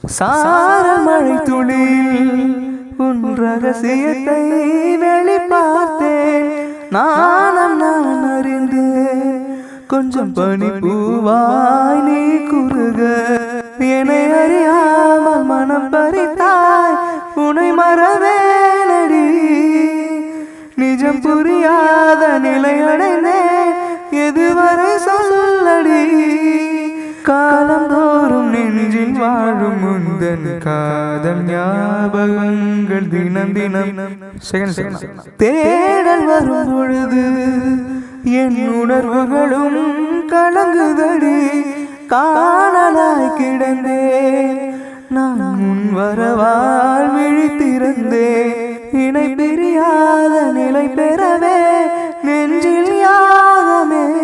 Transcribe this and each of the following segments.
சாரல் மழை துளியில் உன் ரகசியத்தை வெளிப்பார்த்தேன். நானும் நான் அறிந்தேன் கொஞ்சம் பனி பூவாய் நீ குறுக. என்னை அறியாமல் மனம் பறித்தாய் உனை மறவேனடி. நிஜம் புரியாத நிலை அடைந்தேன் எதுவரை சொல்லடி. காலந்தோறும் நெஞ்சில் வாழும் முந்தன் காதல் ஞாபகங்கள் தினம் தினம் தேடல் வரும் பொழுது என் உணர்வுகளும் கலங்குதடி. காணலாய் கிடந்தேன் நான் முன் வரவால் விழித்திருந்தேன். இணை பிரியாத நிலை பெறவே நெஞ்சில் யாகமே.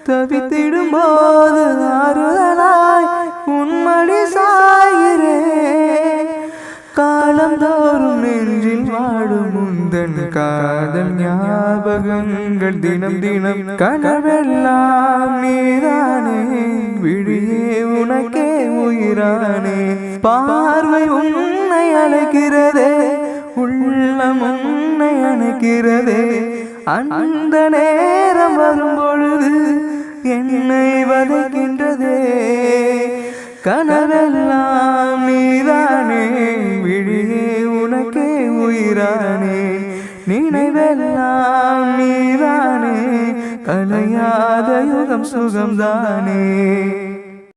தவித்திடும் போது ஆறுதலாய் உன்மடி சாகிறேன். காலந்தோறும் நெஞ்சில் வாழும் முந்தன் காதல் ஞாபகங்கள் தினம் தினம் கனவெல்லாம் நீதானே. விழியே உனக்கே உயிரானே. பார்வை உன்னை அழைக்கிறதே உள்ளம் உன்னை அணைக்கிறதே. அந்த நேரம் வரும் பொழுது என்னை வதைக்கின்றதே. கனவெல்லாம் நீதானே. விழியே உனக்கே உயிரானே. நினைவெல்லாம் நீதானே. கலையாத யுகம் சுகம்தானே.